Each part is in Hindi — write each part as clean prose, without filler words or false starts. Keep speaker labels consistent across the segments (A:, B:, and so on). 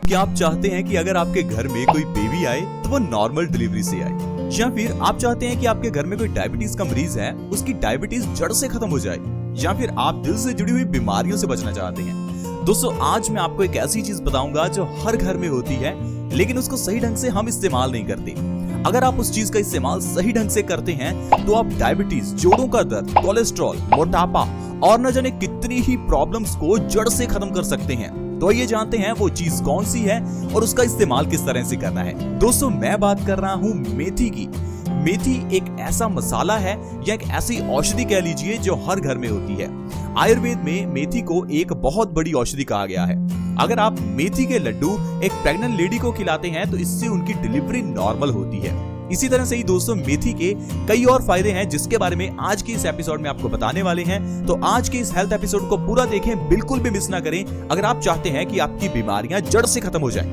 A: क्या आप चाहते हैं कि अगर आपके घर में कोई बेबी आए तो वो नॉर्मल डिलीवरी से आए, या फिर आप चाहते हैं कि आपके घर में कोई डायबिटीज का मरीज है उसकी डायबिटीज जड़ से खत्म हो जाए, या फिर आप दिल से जुड़ी हुई बीमारियों से बचना चाहते हैं? दोस्तों, आज मैं आपको एक ऐसी चीज बताऊंगा जो हर घर में होती है लेकिन उसको सही ढंग से हम इस्तेमाल नहीं करते। अगर आप उस चीज का इस्तेमाल सही ढंग से करते हैं तो आप डायबिटीज, जोड़ों का दर्द, कोलेस्ट्रॉल, मोटापा और न जाने कितनी ही प्रॉब्लम्स को जड़ से खत्म कर सकते हैं। तो ये जानते हैं वो चीज कौन सी है और उसका इस्तेमाल किस तरह से करना है। दोस्तों, मैं बात कर रहा हूँ मेथी की। मेथी एक ऐसा मसाला है या एक ऐसी औषधि कह लीजिए जो हर घर में होती है। आयुर्वेद में मेथी को एक बहुत बड़ी औषधि कहा गया है। अगर आप मेथी के लड्डू एक प्रेग्नेंट लेडी को खिलाते हैं तो इससे उनकी डिलीवरी नॉर्मल होती है। इसी तरह से ही दोस्तों, मेथी के कई और फायदे हैं जिसके बारे में आज के इस एपिसोड में आपको बताने वाले हैं। तो आज के इस हेल्थ एपिसोड को पूरा देखें, बिल्कुल भी मिस ना करें अगर आप चाहते हैं कि आपकी बीमारियां जड़ से खत्म हो जाएं।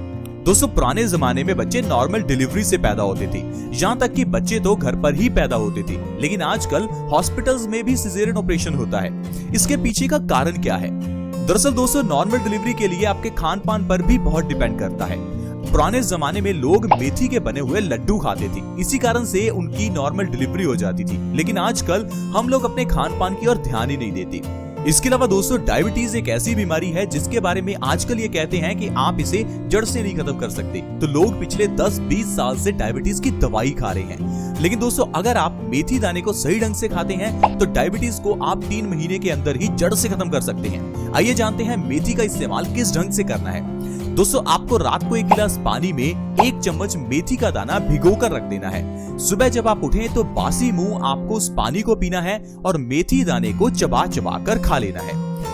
A: दोस्तों, पुराने जमाने में बच्चे नॉर्मल डिलीवरी से पैदा होते थे, यहाँ तक कि बच्चे तो घर पर ही पैदा होते थे। लेकिन आजकल हॉस्पिटल्स में भी सिजेरियन ऑपरेशन होता है। इसके पीछे का कारण क्या है? दरअसल दोस्तों, नॉर्मल डिलीवरी के लिए आपके खान पान पर भी बहुत डिपेंड करता है। पुराने जमाने में लोग मेथी के बने हुए लड्डू खाते थे, इसी कारण से उनकी नॉर्मल डिलीवरी हो जाती थी। लेकिन आजकल हम लोग अपने खान पान की ओर ध्यान ही नहीं देते। इसके अलावा दोस्तों, डायबिटीज एक ऐसी बीमारी है जिसके बारे में आजकल ये कहते हैं कि आप इसे जड़ से नहीं खत्म कर सकते। तो लोग पिछले 10-20 साल से डायबिटीज की दवाई खा रहे हैं। लेकिन दोस्तों, अगर आप मेथी दाने को सही ढंग से खाते हैं तो डायबिटीज को आप 3 महीने के अंदर ही जड़ से खत्म कर सकते हैं। आइए जानते हैं मेथी का इस्तेमाल किस ढंग से करना है। दोस्तों, आपको रात को 1 गिलास पानी में 1 चम्मच मेथी का दाना भिगोकर रख देना है। सुबह जब आप उठें तो बासी मुंह आपको उस पानी को पीना है और मेथी दाने को चबा चबा कर खा लेना है।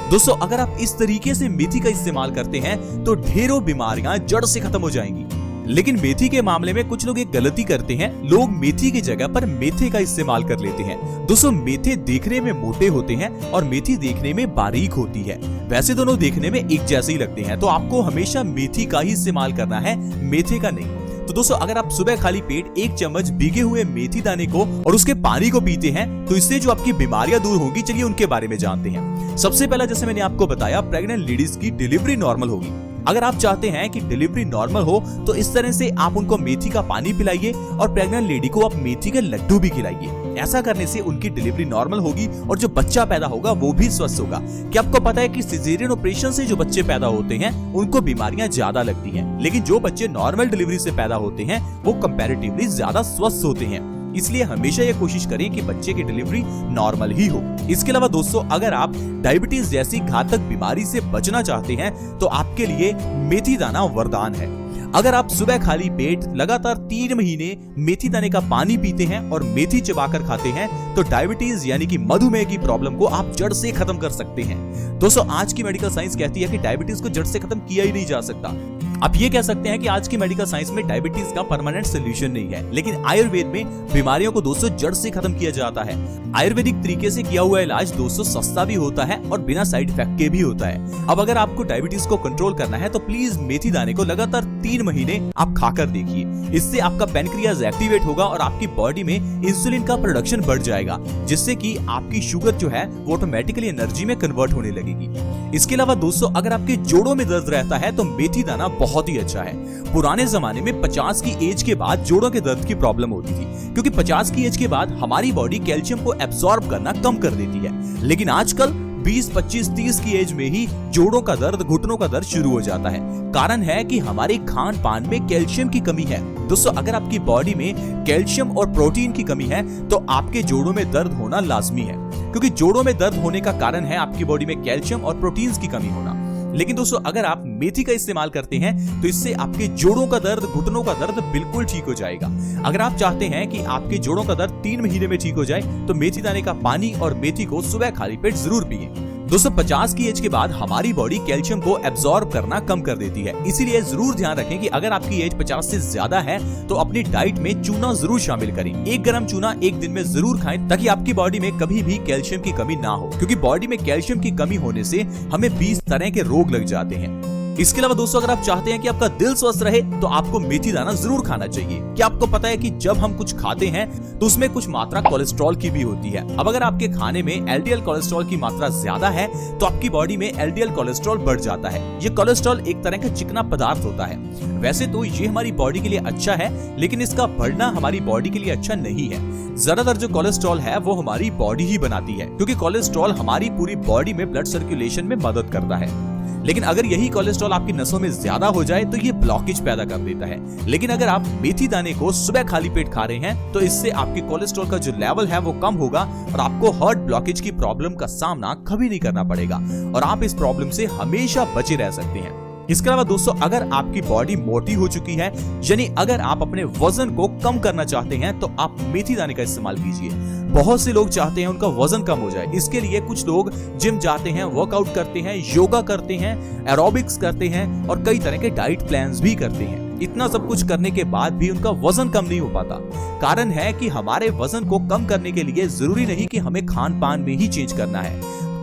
A: दोस्तों, अगर आप इस तरीके से मेथी का इस्तेमाल करते हैं तो ढेरों बीमारियां जड़ से खत्म हो जाएंगी। लेकिन मेथी के मामले में कुछ लोग एक गलती करते हैं। लोग मेथी की जगह पर मेथे का इस्तेमाल कर लेते हैं। दोस्तों, मेथे देखने में मोटे होते हैं और मेथी देखने में बारीक होती है। वैसे दोनों देखने में एक जैसे ही लगते हैं, तो आपको हमेशा मेथी का ही इस्तेमाल करना है, मेथे का नहीं। तो दोस्तों, अगर आप सुबह खाली पेट 1 चम्मच भीगे हुए मेथी दाने को और उसके पानी को पीते हैं तो इससे जो आपकी बीमारियां दूर होंगी। चलिए उनके बारे में जानते हैं। सबसे पहला, जैसे मैंने आपको बताया, प्रेग्नेंट लेडीज की डिलीवरी नॉर्मल होगी। अगर आप चाहते हैं कि डिलीवरी नॉर्मल हो तो इस तरह से आप उनको मेथी का पानी पिलाइए और प्रेग्नेंट लेडी को आप मेथी के लड्डू भी खिलाइए। ऐसा करने से उनकी डिलीवरी नॉर्मल होगी और जो बच्चा पैदा होगा वो भी स्वस्थ होगा। क्या आपको पता है कि सिजेरियन ऑपरेशन से जो बच्चे पैदा होते हैं उनको बीमारियां ज्यादा लगती हैं, लेकिन जो बच्चे नॉर्मल डिलीवरी से पैदा होते हैं वो कंपैरेटिवली ज्यादा स्वस्थ होते हैं। इसलिए हमेशा ये कोशिश करें कि बच्चे की डिलीवरी नॉर्मल ही हो। इसके अलावा दोस्तों, अगर आप डायबिटीज जैसी घातक बीमारी से बचना चाहते हैं तो आपके लिए मेथी दाना वरदान है। अगर आप सुबह खाली पेट लगातार 3 महीने मेथी दाने का पानी पीते हैं और मेथी चबाकर खाते हैं तो डायबिटीज यानी कि मधुमेह की प्रॉब्लम को आप जड़ से खत्म कर सकते हैं। दोस्तों, आज की मेडिकल साइंस कहती है कि डायबिटीज को जड़ से खत्म किया ही नहीं जा सकता। आप ये कह सकते हैं कि आज की मेडिकल साइंस में डायबिटीज का परमानेंट सोल्यूशन नहीं है, लेकिन आयुर्वेद में बीमारियों को दोस्तों जड़ से खत्म किया जाता है। आयुर्वेदिक तरीके से किया हुआ इलाज दोस्तों सस्ता भी होता है और बिना साइड इफेक्ट के भी होता है। अब अगर आपको डायबिटीज को कंट्रोल करना है तो प्लीज मेथी दाने को लगातार 3 महीने आप खाकर देखिए। इससे आपका पैनक्रियाज एक्टिवेट होगा और आपकी बॉडी में इंसुलिन का प्रोडक्शन बढ़ जाएगा, जिससे कि आपकी शुगर जो है वो ऑटोमेटिकली एनर्जी में कन्वर्ट होने लगेगी। इसके अलावा दोस्तों, अगर आपके जोड़ों में दर्द रहता है तो मेथी दाना बहुत ही अच्छा है। पुराने जमाने में 50 की एज के बाद जोड़ों के दर्द की प्रॉब्लम होती थी, क्योंकि 50 की एज के बाद हमारी बॉडी कैल्शियम को एब्सॉर्ब करना कम कर देती है। लेकिन आजकल 20, 25, 30 की एज में ही जोड़ों का दर्द, घुटनों का दर्द शुरू हो जाता है। कारण है कि हमारे खान पान में कैल्शियम की कमी है। दोस्तों, अगर आपकी बॉडी में कैल्शियम और प्रोटीन की कमी है तो आपके जोड़ों में दर्द होना लाजमी है, क्योंकि जोड़ों में दर्द होने का कारण है आपकी बॉडी में कैल्शियम और प्रोटीन की कमी होना। लेकिन दोस्तों, अगर आप मेथी का इस्तेमाल करते हैं तो इससे आपके जोड़ों का दर्द, घुटनों का दर्द बिल्कुल ठीक हो जाएगा। अगर आप चाहते हैं कि आपके जोड़ों का दर्द 3 महीने में ठीक हो जाए तो मेथी दाने का पानी और मेथी को सुबह खाली पेट जरूर पिएं। दोस्तों, 50 की एज के बाद हमारी बॉडी कैल्शियम को एब्सॉर्ब करना कम कर देती है। इसीलिए जरूर ध्यान रखें कि अगर आपकी एज 50 से ज्यादा है तो अपनी डाइट में चूना जरूर शामिल करें। 1 ग्राम चूना 1 दिन में जरूर खाएं ताकि आपकी बॉडी में कभी भी कैल्शियम की कमी ना हो, क्योंकि बॉडी में कैल्शियम की कमी होने से हमें 20 तरह के रोग लग जाते हैं। इसके अलावा दोस्तों अगर आप चाहते हैं कि आपका दिल स्वस्थ रहे तो आपको मेथी दाना जरूर खाना चाहिए। क्या आपको पता है कि जब हम कुछ खाते हैं तो उसमें कुछ मात्रा कोलेस्ट्रॉल की भी होती है। अब अगर आपके खाने में एलडीएल कोलेस्ट्रॉल की मात्रा ज्यादा है तो आपकी बॉडी में एलडीएल कोलेस्ट्रॉल बढ़ जाता है। ये कोलेस्ट्रॉल एक तरह का चिकना पदार्थ होता है। वैसे तो ये हमारी बॉडी के लिए अच्छा है, लेकिन इसका बढ़ना हमारी बॉडी के लिए अच्छा नहीं है। ज्यादातर जो कोलेस्ट्रॉल है वो हमारी बॉडी ही बनाती है, क्योंकि कोलेस्ट्रॉल हमारी पूरी बॉडी में ब्लड सर्कुलेशन में मदद करता है। लेकिन अगर यही कोलेस्ट्रॉल आपकी नसों में ज्यादा हो जाए तो ये ब्लॉकेज पैदा कर देता है। लेकिन अगर आप मेथी दाने को सुबह खाली पेट खा रहे हैं तो इससे आपके कोलेस्ट्रॉल का जो लेवल है वो कम होगा और आपको हार्ट ब्लॉकेज की प्रॉब्लम का सामना कभी नहीं करना पड़ेगा और आप इस प्रॉब्लम से हमेशा बचे रह सकते हैं। इसके अलावा दोस्तों अगर आपकी बॉडी मोटी हो चुकी है, यानी अगर आप अपने वजन को कम करना चाहते हैं तो आप मेथी दाने का इस्तेमाल कीजिए। बहुत से लोग चाहते हैं उनका वजन कम हो जाए, इसके लिए कुछ लोग जिम जाते हैं, वर्कआउट करते हैं, योगा करते हैं, एरोबिक्स करते हैं और कई तरह के डाइट प्लान्स भी करते हैं। इतना सब कुछ करने के बाद भी उनका वजन कम नहीं हो पाता। कारण है कि हमारे वजन को कम करने के लिए जरूरी नहीं कि हमें खान पान में ही चेंज करना है,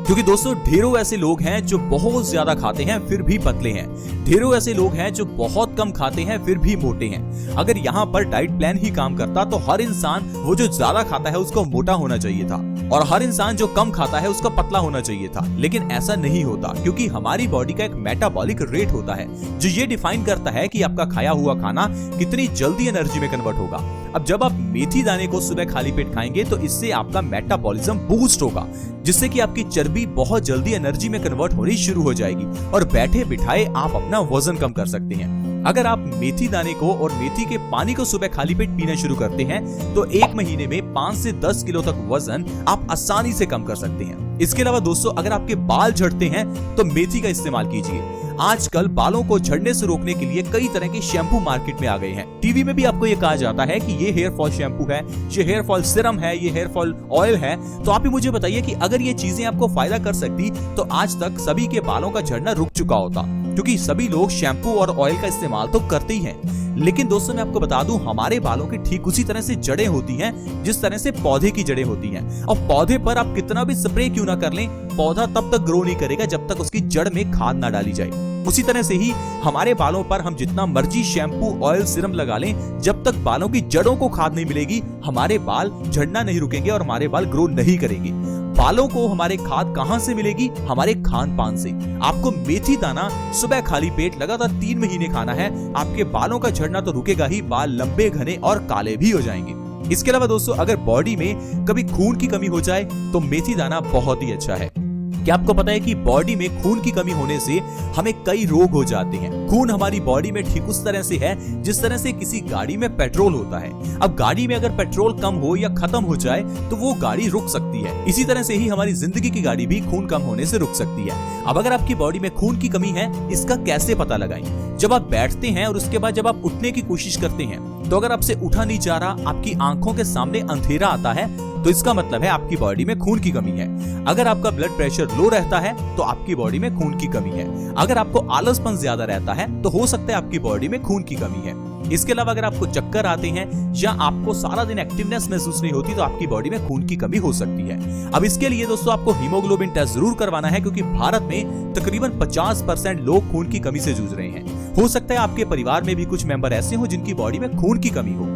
A: क्योंकि दोस्तों ढेरों ऐसे लोग हैं जो बहुत ज्यादा खाते हैं फिर भी पतले हैं। ढेरों ऐसे लोग हैं जो बहुत कम खाते हैं फिर भी मोटे हैं। अगर यहाँ पर डाइट प्लान ही काम करता तो हर इंसान वो जो ज्यादा खाता है उसको मोटा होना चाहिए था और हर इंसान जो कम खाता है उसका पतला होना चाहिए था। लेकिन ऐसा नहीं होता, क्योंकि हमारी बॉडी का एक मेटाबॉलिक रेट होता है जो ये डिफाइन करता है कि आपका खाया हुआ खाना कितनी जल्दी एनर्जी में कन्वर्ट होगा। अब जब आप मेथी दाने को सुबह खाली पेट खाएंगे तो इससे आपका मेटाबॉलिज्म बूस्ट होगा, जिससे कि आपकी चर्बी बहुत जल्दी एनर्जी में कन्वर्ट होनी शुरू हो जाएगी और बैठे बिठाए आप अपना वजन कम कर सकते हैं। अगर आप मेथी दाने को और मेथी के पानी को सुबह खाली पेट पीना शुरू करते हैं तो 1 महीने में 5 से 10 किलो तक वजन आप आसानी से कम कर सकते हैं। इसके अलावा दोस्तों अगर आपके बाल झड़ते हैं तो मेथी का इस्तेमाल कीजिए। आजकल बालों को झड़ने से रोकने के लिए कई तरह के शैम्पू मार्केट में आ गए हैं। टीवी में भी आपको ये कहा जाता है कि ये हेयर फॉल शैम्पू है, ये हेयर फॉल सिरम है, ये हेयर फॉल ऑयल है। तो आप ही मुझे बताइए कि अगर ये चीजें आपको फायदा कर सकती तो आज तक सभी के बालों का झड़ना रुक चुका होता, क्योंकि सभी लोग शैम्पू और ऑयल का इस्तेमाल तो करते ही हैं। लेकिन दोस्तों मैं आपको बता दूं, हमारे बालों की ठीक उसी तरह से जड़ें होती हैं जिस तरह से पौधे की जड़ें होती हैं। और पौधे पर आप कितना भी स्प्रे क्यों ना कर लें, पौधा तब तक ग्रो नहीं करेगा जब तक उसकी जड़ में खाद ना डाली जाए। उसी तरह से ही हमारे बालों पर हम जितना मर्जी शैम्पू, ऑयल, सिरम लगा लें, जब तक बालों की जड़ों को खाद नहीं मिलेगी हमारे बाल झड़ना नहीं रुकेंगे और हमारे बाल ग्रो नहीं करेंगे। बालों को हमारे खाद कहां से मिलेगी? हमारे खान पान से। आपको मेथी दाना सुबह खाली पेट लगातार 3 महीने खाना है। आपके बालों का झड़ना तो रुकेगा ही, बाल लंबे, घने और काले भी हो जाएंगे। इसके अलावा दोस्तों अगर बॉडी में कभी खून की कमी हो जाए तो मेथी दाना बहुत ही अच्छा है। क्या आपको पता है कि बॉडी में खून की कमी होने से हमें कई रोग हो जाते हैं? खून हमारी बॉडी में ठीक उस तरह से है जिस तरह से किसी गाड़ी में पेट्रोल होता है। अब गाड़ी में अगर पेट्रोल कम हो या खत्म हो जाए तो वो गाड़ी रुक सकती है। इसी तरह से ही हमारी जिंदगी की गाड़ी भी खून कम होने से रुक सकती है। अब अगर आपकी बॉडी में खून की कमी है, इसका कैसे पता लगाएं? जब आप बैठते हैं और उसके बाद जब आप उठने की कोशिश करते हैं तो अगर आपसे उठा नहीं जा रहा, आपकी आंखों के सामने अंधेरा आता है, तो इसका मतलब है आपकी बॉडी में खून की कमी है। अगर आपका ब्लड प्रेशर लो रहता है तो आपकी बॉडी में खून की कमी है। अगर आपको आलसपन ज्यादा रहता है तो हो सकता है आपकी बॉडी में खून की कमी है। इसके अलावा अगर आपको चक्कर आते हैं या आपको सारा दिन एक्टिवनेस महसूस नहीं होती तो आपकी बॉडी में खून की कमी हो सकती है। अब इसके लिए दोस्तों आपको हीमोग्लोबिन टेस्ट जरूर करवाना है, क्योंकि भारत में तकरीबन 50% लोग खून की कमी से जूझ रहे हैं। हो सकता है आपके परिवार में भी कुछ मेंबर ऐसे हो जिनकी बॉडी में खून की कमी हो।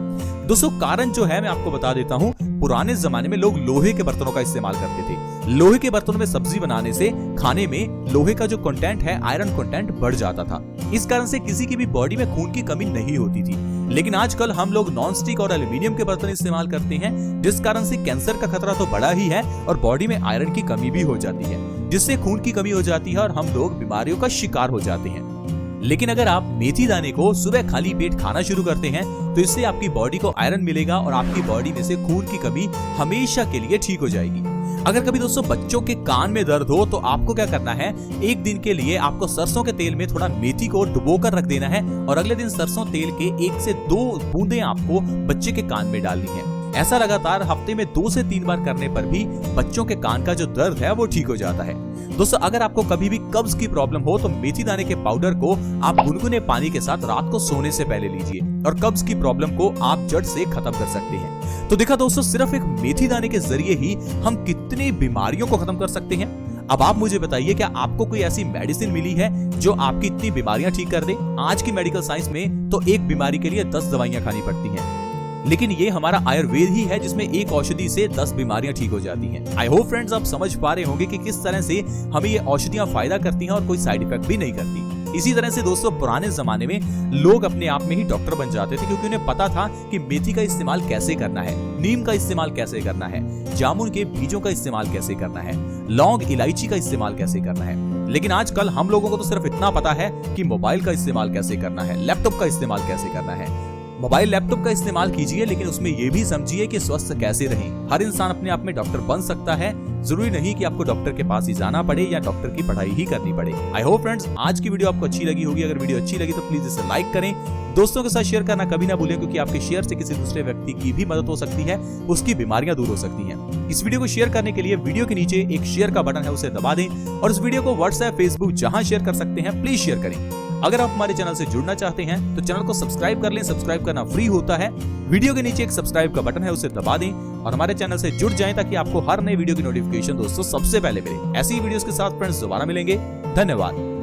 A: दोस्तों कारण जो है मैं आपको बता देता हूँ। पुराने जमाने में लोग लोहे के बर्तनों का इस्तेमाल करते थे। लोहे के बर्तनों में सब्जी बनाने से खाने में लोहे का जो कंटेंट है, आयरन कंटेंट बढ़ जाता था। इस कारण से किसी की भी बॉडी में खून की कमी नहीं होती थी। लेकिन आजकल हम लोग नॉन स्टिक और एल्यूमिनियम के बर्तन इस्तेमाल करते हैं, जिस कारण से कैंसर का खतरा तो बड़ा ही है और बॉडी में आयरन की कमी भी हो जाती है, जिससे खून की कमी हो जाती है और हम लोग बीमारियों का शिकार हो जाते हैं। लेकिन अगर आप मेथी दाने को सुबह खाली पेट खाना शुरू करते हैं तो इससे आपकी बॉडी को आयरन मिलेगा और आपकी बॉडी में से खून की कमी हमेशा के लिए ठीक हो जाएगी। अगर कभी दोस्तों बच्चों के कान में दर्द हो तो आपको क्या करना है, एक दिन के लिए आपको सरसों के तेल में थोड़ा मेथी को डुबोकर रख देना है और अगले दिन सरसों तेल के 1 से 2 बूंदें आपको बच्चे के कान में डालनी है। ऐसा लगातार हफ्ते में 2 से 3 बार करने पर भी बच्चों के कान का जो दर्द है वो ठीक हो जाता है। दोस्तों अगर आपको कभी भी कब्ज की प्रॉब्लम हो तो मेथी दाने के पाउडर को आप गुनगुने पानी के साथ रात को सोने से पहले लीजिए और कब्ज की प्रॉब्लम को आप जड़ से खत्म कर सकते हैं। तो देखा दोस्तों, सिर्फ एक मेथी दाने के जरिए ही हम कितनी बीमारियों को खत्म कर सकते हैं। अब आप मुझे बताइए, क्या आपको कोई ऐसी मेडिसिन मिली है जो आपकी इतनी बीमारियां ठीक कर दे? आज की मेडिकल साइंस में तो एक बीमारी के लिए 10 दवाइयां खानी पड़ती हैं, लेकिन ये हमारा आयुर्वेद ही है जिसमें एक औषधि से 10 बीमारियां ठीक हो जाती हैं। आई होप फ्रेंड्स आप समझ पा रहे होंगे कि किस तरह से हमें ये औषधियां फायदा करती हैं और कोई साइड इफेक्ट भी नहीं करती। इसी तरह से दोस्तों, पुराने जमाने में लोग अपने आप में ही डॉक्टर बन जाते थे, क्योंकि उन्हें पता था कि मेथी का इस्तेमाल कैसे करना है, नीम का इस्तेमाल कैसे करना है, जामुन के बीजों का इस्तेमाल कैसे करना है, लौंग इलायची का इस्तेमाल कैसे करना है। लेकिन आजकल हम लोगों को तो सिर्फ इतना पता है कि मोबाइल का इस्तेमाल कैसे करना है, लैपटॉप का इस्तेमाल कैसे करना है। मोबाइल लैपटॉप का इस्तेमाल कीजिए, लेकिन उसमें यह भी समझिए कि स्वस्थ कैसे रहें। हर इंसान अपने आप में डॉक्टर बन सकता है, जरूरी नहीं कि आपको डॉक्टर के पास ही जाना पड़े या डॉक्टर की पढ़ाई ही करनी पड़े। आई होप फ्रेंड्स आज की वीडियो आपको अच्छी लगी होगी। अगर वीडियो अच्छी लगी तो प्लीज इसे लाइक करें, दोस्तों के साथ शेयर करना कभी ना भूलें, क्योंकि आपके शेयर से किसी दूसरे व्यक्ति की भी मदद हो सकती है, उसकी बीमारियां दूर हो सकती हैं। इस वीडियो को शेयर करने के लिए वीडियो के नीचे एक शेयर का बटन है, उसे दबा दें और इस वीडियो को व्हाट्सएप, फेसबुक जहां शेयर कर सकते हैं प्लीज शेयर करें। अगर आप हमारे चैनल से जुड़ना चाहते हैं तो चैनल को सब्सक्राइब कर लें, सब्सक्राइब करना फ्री होता है। वीडियो के नीचे एक सब्सक्राइब का बटन है, उसे दबा दें और हमारे चैनल से जुड़ जाएं ताकि आपको हर नए वीडियो की नोटिफिकेशन दोस्तों सबसे पहले मिले। ऐसी वीडियोस के साथ फ्रेंड्स दोबारा मिलेंगे। धन्यवाद।